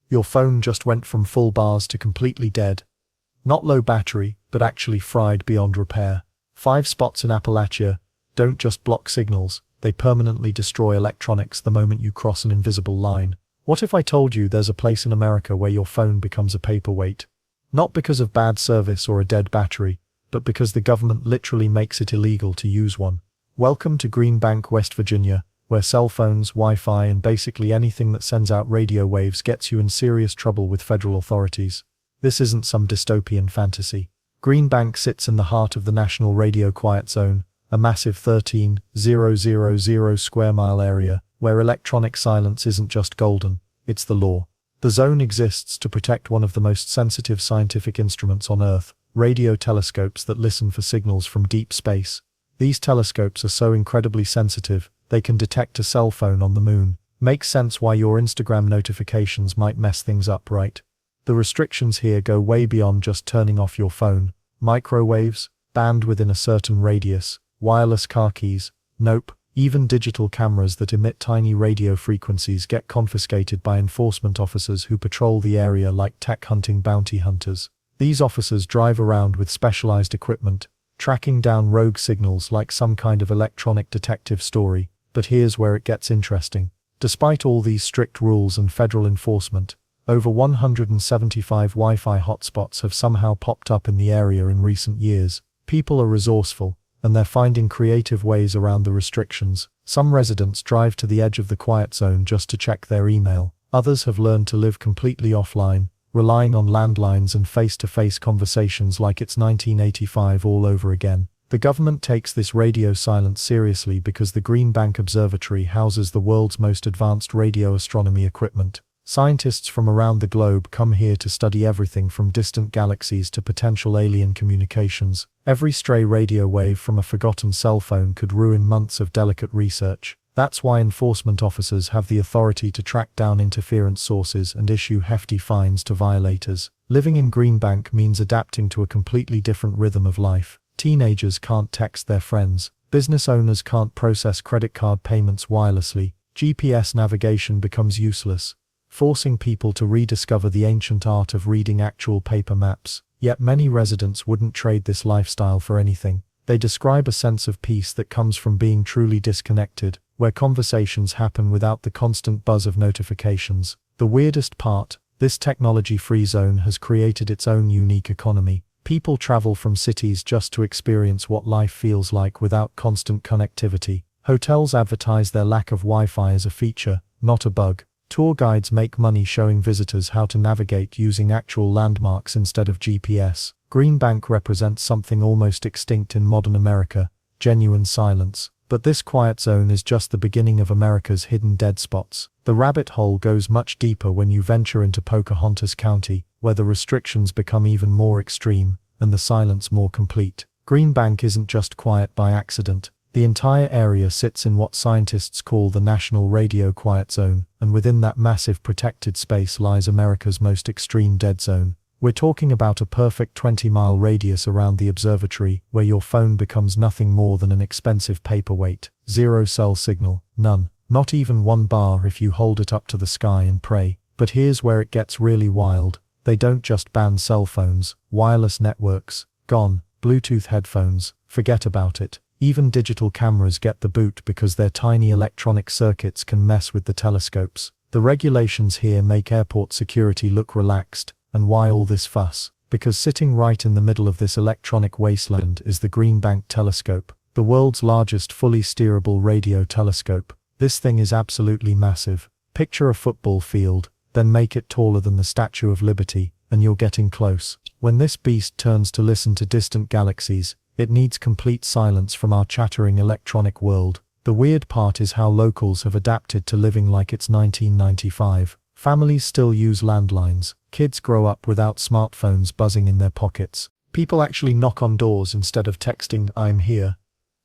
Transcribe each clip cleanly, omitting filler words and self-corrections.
Your phone just went from full bars to completely dead. Not low battery, but actually fried beyond repair. 5 spots in Appalachia don't just block signals, they permanently destroy electronics the moment you cross an invisible line. What if I told you there's a place in America where your phone becomes a paperweight? Not because of bad service or a dead battery, but because the government literally makes it illegal to use one. Welcome to Green Bank, West Virginia, where cell phones, Wi-Fi, and basically anything that sends out radio waves gets you in serious trouble with federal authorities. This isn't some dystopian fantasy. Green Bank sits in the heart of the National Radio Quiet Zone, a massive 13,000 square mile area, where electronic silence isn't just golden, it's the law. The zone exists to protect one of the most sensitive scientific instruments on Earth, radio telescopes that listen for signals from deep space. These telescopes are so incredibly sensitive, they can detect a cell phone on the moon. Makes sense why your Instagram notifications might mess things up, right? The restrictions here go way beyond just turning off your phone. Microwaves, banned within a certain radius, wireless car keys, nope. Even digital cameras that emit tiny radio frequencies get confiscated by enforcement officers who patrol the area like tech-hunting bounty hunters. These officers drive around with specialized equipment, tracking down rogue signals like some kind of electronic detective story. But here's where it gets interesting. Despite all these strict rules and federal enforcement, over 175 Wi-Fi hotspots have somehow popped up in the area in recent years. People are resourceful, and they're finding creative ways around the restrictions. Some residents drive to the edge of the quiet zone just to check their email. Others have learned to live completely offline, relying on landlines and face-to-face conversations like it's 1985 all over again. The government takes this radio silence seriously because the Green Bank Observatory houses the world's most advanced radio astronomy equipment. Scientists from around the globe come here to study everything from distant galaxies to potential alien communications. Every stray radio wave from a forgotten cell phone could ruin months of delicate research. That's why enforcement officers have the authority to track down interference sources and issue hefty fines to violators. Living in Green Bank means adapting to a completely different rhythm of life. Teenagers can't text their friends. Business owners can't process credit card payments wirelessly. GPS navigation becomes useless, forcing people to rediscover the ancient art of reading actual paper maps. Yet many residents wouldn't trade this lifestyle for anything. They describe a sense of peace that comes from being truly disconnected, where conversations happen without the constant buzz of notifications. The weirdest part, this technology-free zone has created its own unique economy. People travel from cities just to experience what life feels like without constant connectivity. Hotels advertise their lack of Wi-Fi as a feature, not a bug. Tour guides make money showing visitors how to navigate using actual landmarks instead of GPS. Green Bank represents something almost extinct in modern America, genuine silence. But this quiet zone is just the beginning of America's hidden dead spots. The rabbit hole goes much deeper when you venture into Pocahontas County, where the restrictions become even more extreme, and the silence more complete. Green Bank isn't just quiet by accident. The entire area sits in what scientists call the National Radio Quiet Zone, and within that massive protected space lies America's most extreme dead zone. We're talking about a perfect 20-mile radius around the observatory, where your phone becomes nothing more than an expensive paperweight. Zero cell signal, none. Not even 1 bar if you hold it up to the sky and pray. But here's where it gets really wild. They don't just ban cell phones, wireless networks, gone. Bluetooth headphones, forget about it. Even digital cameras get the boot because their tiny electronic circuits can mess with the telescopes. The regulations here make airport security look relaxed. And why all this fuss? Because sitting right in the middle of this electronic wasteland is the Green Bank Telescope, the world's largest fully steerable radio telescope. This thing is absolutely massive. Picture a football field, then make it taller than the Statue of Liberty, and you're getting close. When this beast turns to listen to distant galaxies, it needs complete silence from our chattering electronic world. The weird part is how locals have adapted to living like it's 1995. Families still use landlines. Kids grow up without smartphones buzzing in their pockets. People actually knock on doors instead of texting, "I'm here."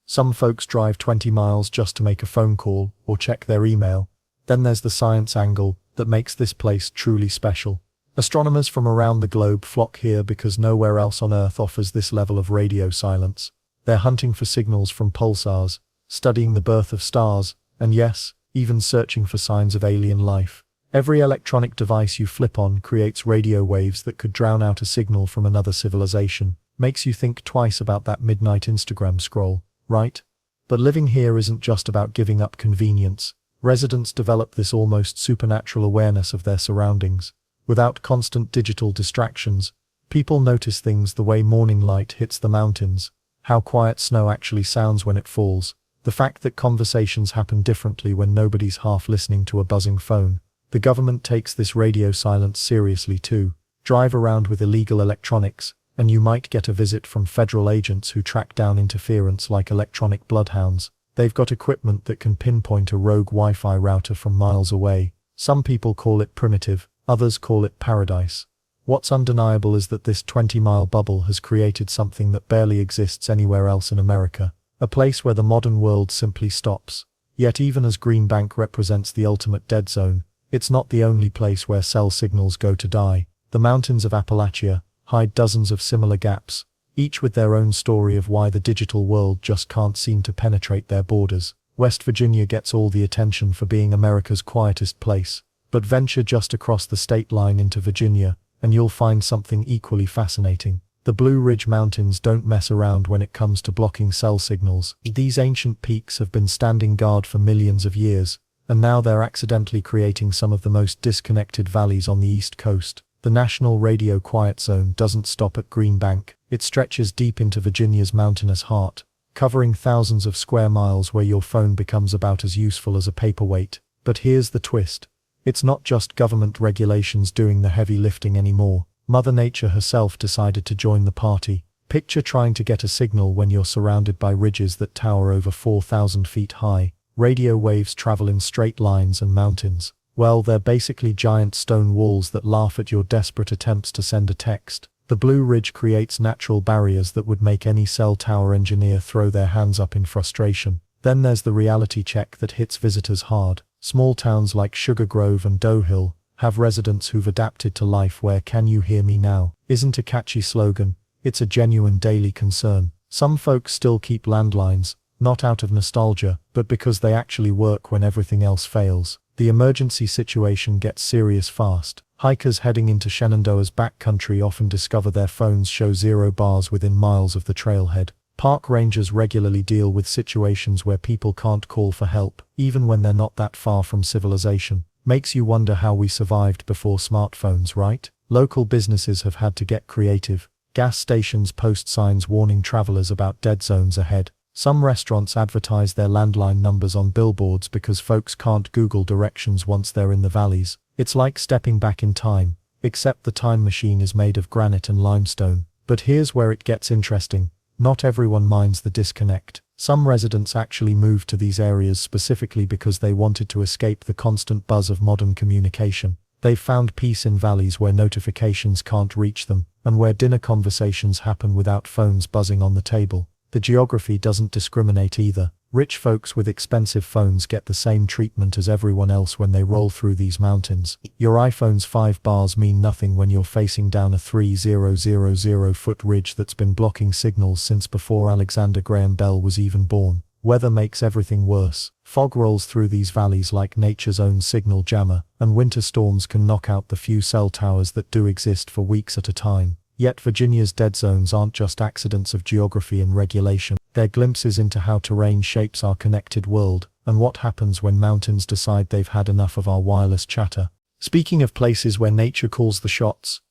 Some folks drive 20 miles just to make a phone call or check their email. Then there's the science angle that makes this place truly special. Astronomers from around the globe flock here because nowhere else on Earth offers this level of radio silence. They're hunting for signals from pulsars, studying the birth of stars, and yes, even searching for signs of alien life. Every electronic device you flip on creates radio waves that could drown out a signal from another civilization. Makes you think twice about that midnight Instagram scroll, right? But living here isn't just about giving up convenience. Residents develop this almost supernatural awareness of their surroundings. Without constant digital distractions, people notice things the way morning light hits the mountains, how quiet snow actually sounds when it falls, the fact that conversations happen differently when nobody's half listening to a buzzing phone. The government takes this radio silence seriously too. Drive around with illegal electronics, and you might get a visit from federal agents who track down interference like electronic bloodhounds. They've got equipment that can pinpoint a rogue Wi-Fi router from miles away. Some people call it primitive, others call it paradise. What's undeniable is that this 20-mile bubble has created something that barely exists anywhere else in America. A place where the modern world simply stops. Yet even as Green Bank represents the ultimate dead zone, it's not the only place where cell signals go to die. The mountains of Appalachia hide dozens of similar gaps, each with their own story of why the digital world just can't seem to penetrate their borders. West Virginia gets all the attention for being America's quietest place, but venture just across the state line into Virginia, and you'll find something equally fascinating. The Blue Ridge Mountains don't mess around when it comes to blocking cell signals. These ancient peaks have been standing guard for millions of years, and now they're accidentally creating some of the most disconnected valleys on the East Coast. The National Radio Quiet Zone doesn't stop at Green Bank. It stretches deep into Virginia's mountainous heart, covering thousands of square miles where your phone becomes about as useful as a paperweight. But here's the twist. It's not just government regulations doing the heavy lifting anymore. Mother Nature herself decided to join the party. Picture trying to get a signal when you're surrounded by ridges that tower over 4,000 feet high. Radio waves travel in straight lines and mountains. Well, they're basically giant stone walls that laugh at your desperate attempts to send a text. The Blue Ridge creates natural barriers that would make any cell tower engineer throw their hands up in frustration. Then there's the reality check that hits visitors hard. Small towns like Sugar Grove and Doe Hill have residents who've adapted to life where "Can you hear me now" isn't a catchy slogan, it's a genuine daily concern. Some folks still keep landlines, not out of nostalgia, but because they actually work when everything else fails. The emergency situation gets serious fast. Hikers heading into Shenandoah's backcountry often discover their phones show 0 bars within miles of the trailhead. Park rangers regularly deal with situations where people can't call for help, even when they're not that far from civilization. Makes you wonder how we survived before smartphones, right? Local businesses have had to get creative. Gas stations post signs warning travelers about dead zones ahead. Some restaurants advertise their landline numbers on billboards because folks can't Google directions once they're in the valleys. It's like stepping back in time, except the time machine is made of granite and limestone. But here's where it gets interesting. Not everyone minds the disconnect. Some residents actually moved to these areas specifically because they wanted to escape the constant buzz of modern communication. They've found peace in valleys where notifications can't reach them, and where dinner conversations happen without phones buzzing on the table. The geography doesn't discriminate either. Rich folks with expensive phones get the same treatment as everyone else when they roll through these mountains. Your iPhone's 5 bars mean nothing when you're facing down a 3,000-foot ridge that's been blocking signals since before Alexander Graham Bell was even born. Weather makes everything worse. Fog rolls through these valleys like nature's own signal jammer, and winter storms can knock out the few cell towers that do exist for weeks at a time. Yet Virginia's dead zones aren't just accidents of geography and regulation. They're glimpses into how terrain shapes our connected world, and what happens when mountains decide they've had enough of our wireless chatter. Speaking of places where nature calls the shots,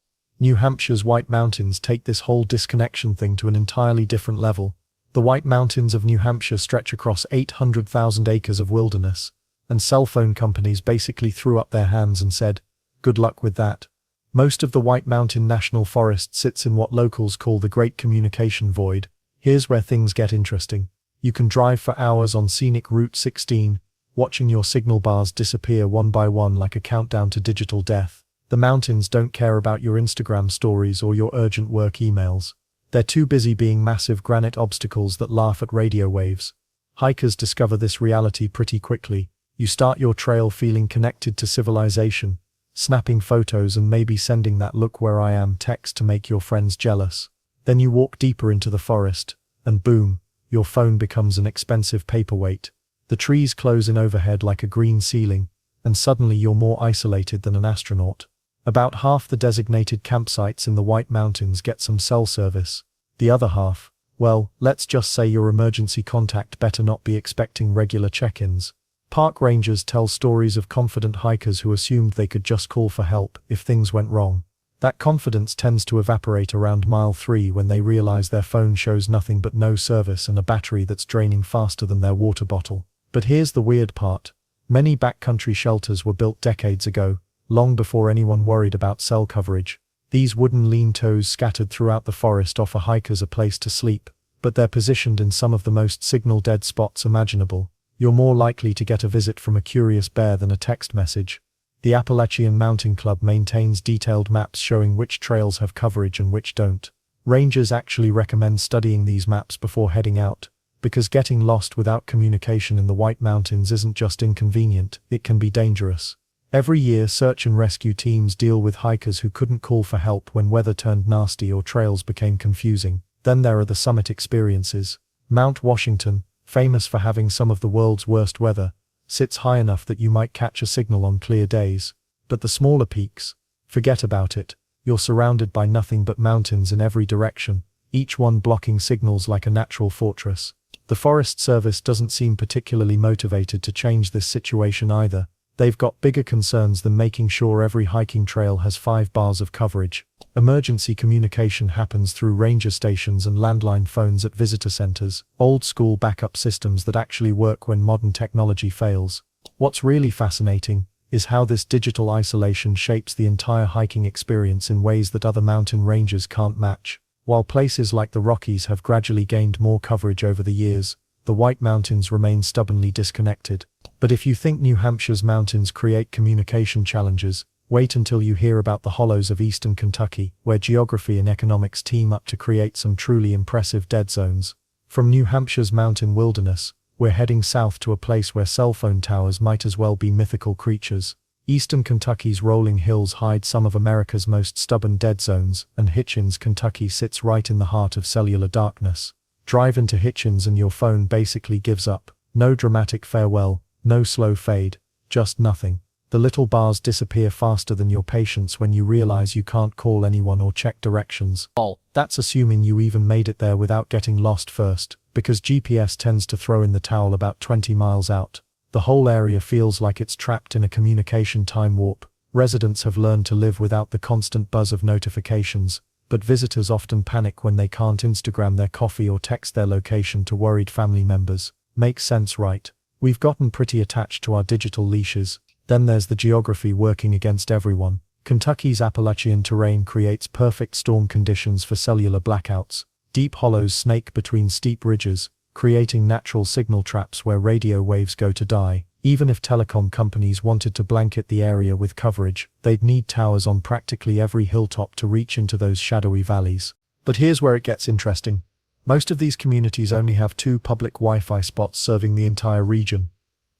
New Hampshire's White Mountains take this whole disconnection thing to an entirely different level. The White Mountains of New Hampshire stretch across 800,000 acres of wilderness, and cell phone companies basically threw up their hands and said, "Good luck with that." Most of the White Mountain National Forest sits in what locals call the Great Communication Void. Here's where things get interesting. You can drive for hours on scenic Route 16, watching your signal bars disappear one by one like a countdown to digital death. The mountains don't care about your Instagram stories or your urgent work emails. They're too busy being massive granite obstacles that laugh at radio waves. Hikers discover this reality pretty quickly. You start your trail feeling connected to civilization, snapping photos and maybe sending that "look where I am" text to make your friends jealous. Then you walk deeper into the forest, and boom, your phone becomes an expensive paperweight. The trees close in overhead like a green ceiling, and suddenly you're more isolated than an astronaut. About half the designated campsites in the White Mountains get some cell service. The other half, well, let's just say your emergency contact better not be expecting regular check-ins. Park rangers tell stories of confident hikers who assumed they could just call for help if things went wrong. That confidence tends to evaporate around mile 3 when they realize their phone shows nothing but no service and a battery that's draining faster than their water bottle. But here's the weird part. Many backcountry shelters were built decades ago, long before anyone worried about cell coverage. These wooden lean-tos scattered throughout the forest offer hikers a place to sleep, but they're positioned in some of the most signal-dead spots imaginable. You're more likely to get a visit from a curious bear than a text message. The Appalachian Mountain Club maintains detailed maps showing which trails have coverage and which don't. Rangers actually recommend studying these maps before heading out, because getting lost without communication in the White Mountains isn't just inconvenient, it can be dangerous. Every year, search and rescue teams deal with hikers who couldn't call for help when weather turned nasty or trails became confusing. Then there are the summit experiences. Mount Washington, famous for having some of the world's worst weather, sits high enough that you might catch a signal on clear days. But the smaller peaks, forget about it. You're surrounded by nothing but mountains in every direction, each one blocking signals like a natural fortress. The Forest Service doesn't seem particularly motivated to change this situation either. They've got bigger concerns than making sure every hiking trail has 5 bars of coverage. Emergency communication happens through ranger stations and landline phones at visitor centers, old-school backup systems that actually work when modern technology fails. What's really fascinating is how this digital isolation shapes the entire hiking experience in ways that other mountain ranges can't match. While places like the Rockies have gradually gained more coverage over the years, the White Mountains remain stubbornly disconnected. But if you think New Hampshire's mountains create communication challenges, wait until you hear about the hollows of eastern Kentucky, where geography and economics team up to create some truly impressive dead zones. From New Hampshire's mountain wilderness, we're heading south to a place where cell phone towers might as well be mythical creatures. Eastern Kentucky's rolling hills hide some of America's most stubborn dead zones, and Hitchens, Kentucky sits right in the heart of cellular darkness. Drive into Hitchens and your phone basically gives up. No dramatic farewell, no slow fade, just nothing. The little bars disappear faster than your patience when you realize you can't call anyone or check directions. That's assuming you even made it there without getting lost first, because GPS tends to throw in the towel about 20 miles out. The whole area feels like it's trapped in a communication time warp. Residents have learned to live without the constant buzz of notifications, but visitors often panic when they can't Instagram their coffee or text their location to worried family members. Makes sense, right? We've gotten pretty attached to our digital leashes. Then there's the geography working against everyone. Kentucky's Appalachian terrain creates perfect storm conditions for cellular blackouts. Deep hollows snake between steep ridges, creating natural signal traps where radio waves go to die. Even if telecom companies wanted to blanket the area with coverage, they'd need towers on practically every hilltop to reach into those shadowy valleys. But here's where it gets interesting. Most of these communities only have 2 public Wi-Fi spots serving the entire region.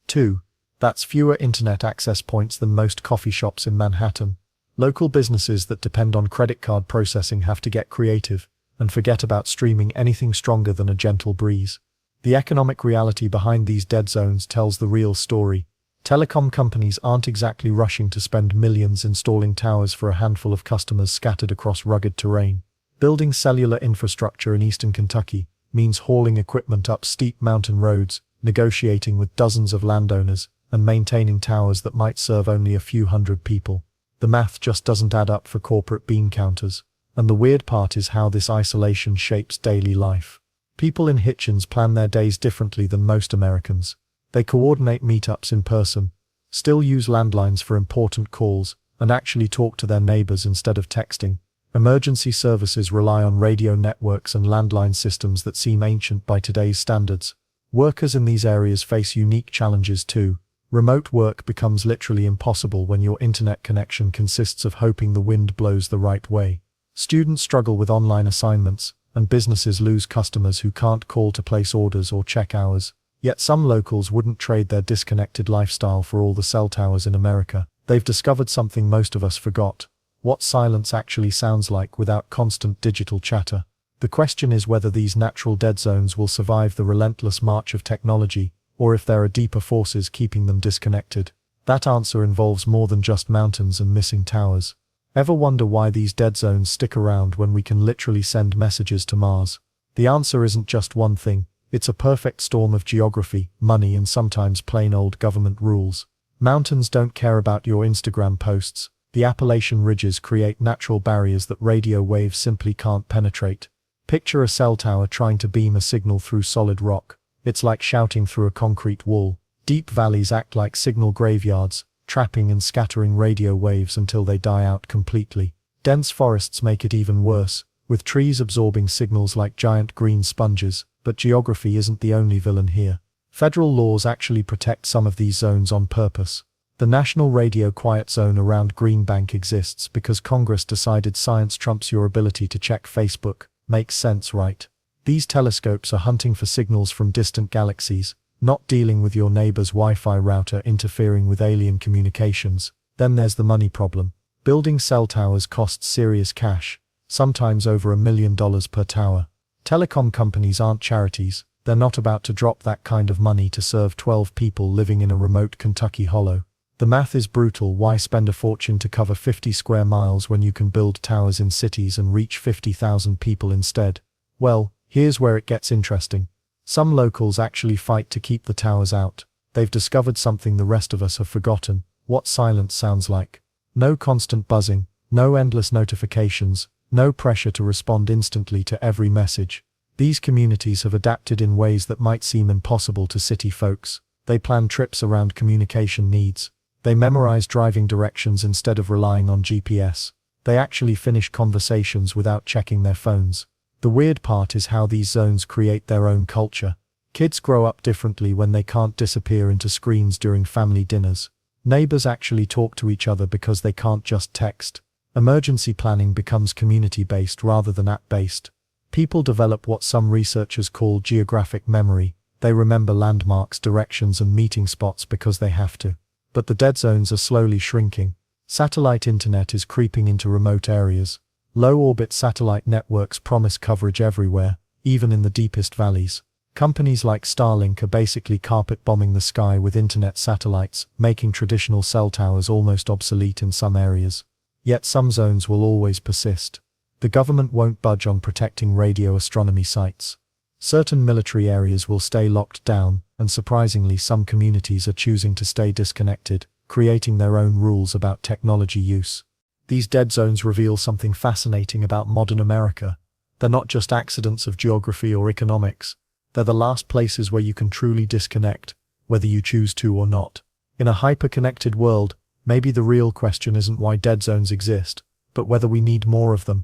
2. That's fewer internet access points than most coffee shops in Manhattan. Local businesses that depend on credit card processing have to get creative, and forget about streaming anything stronger than a gentle breeze. The economic reality behind these dead zones tells the real story. Telecom companies aren't exactly rushing to spend millions installing towers for a handful of customers scattered across rugged terrain. Building cellular infrastructure in eastern Kentucky means hauling equipment up steep mountain roads, negotiating with dozens of landowners, and maintaining towers that might serve only a few hundred people. The math just doesn't add up for corporate bean counters. And the weird part is how this isolation shapes daily life. People in Hitchens plan their days differently than most Americans. They coordinate meetups in person, still use landlines for important calls, and actually talk to their neighbors instead of texting. Emergency services rely on radio networks and landline systems that seem ancient by today's standards. Workers in these areas face unique challenges too. Remote work becomes literally impossible when your internet connection consists of hoping the wind blows the right way. Students struggle with online assignments, and businesses lose customers who can't call to place orders or check hours. Yet some locals wouldn't trade their disconnected lifestyle for all the cell towers in America. They've discovered something most of us forgot: what silence actually sounds like without constant digital chatter. The question is whether these natural dead zones will survive the relentless march of technology, or if there are deeper forces keeping them disconnected. That answer involves more than just mountains and missing towers. Ever wonder why these dead zones stick around when we can literally send messages to Mars? The answer isn't just one thing. It's a perfect storm of geography, money, and sometimes plain old government rules. Mountains don't care about your Instagram posts. The Appalachian ridges create natural barriers that radio waves simply can't penetrate. Picture a cell tower trying to beam a signal through solid rock. It's like shouting through a concrete wall. Deep valleys act like signal graveyards, trapping and scattering radio waves until they die out completely. Dense forests make it even worse, with trees absorbing signals like giant green sponges. But geography isn't the only villain here. Federal laws actually protect some of these zones on purpose. The National Radio Quiet Zone around Green Bank exists because Congress decided science trumps your ability to check Facebook. Makes sense, right? These telescopes are hunting for signals from distant galaxies, not dealing with your neighbor's Wi-Fi router interfering with alien communications. Then there's the money problem. Building cell towers costs serious cash, sometimes over $1 million per tower. Telecom companies aren't charities. They're not about to drop that kind of money to serve 12 people living in a remote Kentucky hollow. The math is brutal. Why spend a fortune to cover 50 square miles when you can build towers in cities and reach 50,000 people instead? Well, here's where it gets interesting. Some locals actually fight to keep the towers out. They've discovered something the rest of us have forgotten: what silence sounds like. No constant buzzing, no endless notifications, no pressure to respond instantly to every message. These communities have adapted in ways that might seem impossible to city folks. They plan trips around communication needs. They memorize driving directions instead of relying on GPS. They actually finish conversations without checking their phones. The weird part is how these zones create their own culture. Kids grow up differently when they can't disappear into screens during family dinners. Neighbors actually talk to each other because they can't just text. Emergency planning becomes community-based rather than app-based. People develop what some researchers call geographic memory. They remember landmarks, directions, and meeting spots because they have to. But the dead zones are slowly shrinking. Satellite internet is creeping into remote areas. Low-orbit satellite networks promise coverage everywhere, even in the deepest valleys. Companies like Starlink are basically carpet-bombing the sky with internet satellites, making traditional cell towers almost obsolete in some areas. Yet some zones will always persist. The government won't budge on protecting radio astronomy sites. Certain military areas will stay locked down, and surprisingly some communities are choosing to stay disconnected, creating their own rules about technology use. These dead zones reveal something fascinating about modern America. They're not just accidents of geography or economics. They're the last places where you can truly disconnect, whether you choose to or not. In a hyper-connected world, maybe the real question isn't why dead zones exist, but whether we need more of them.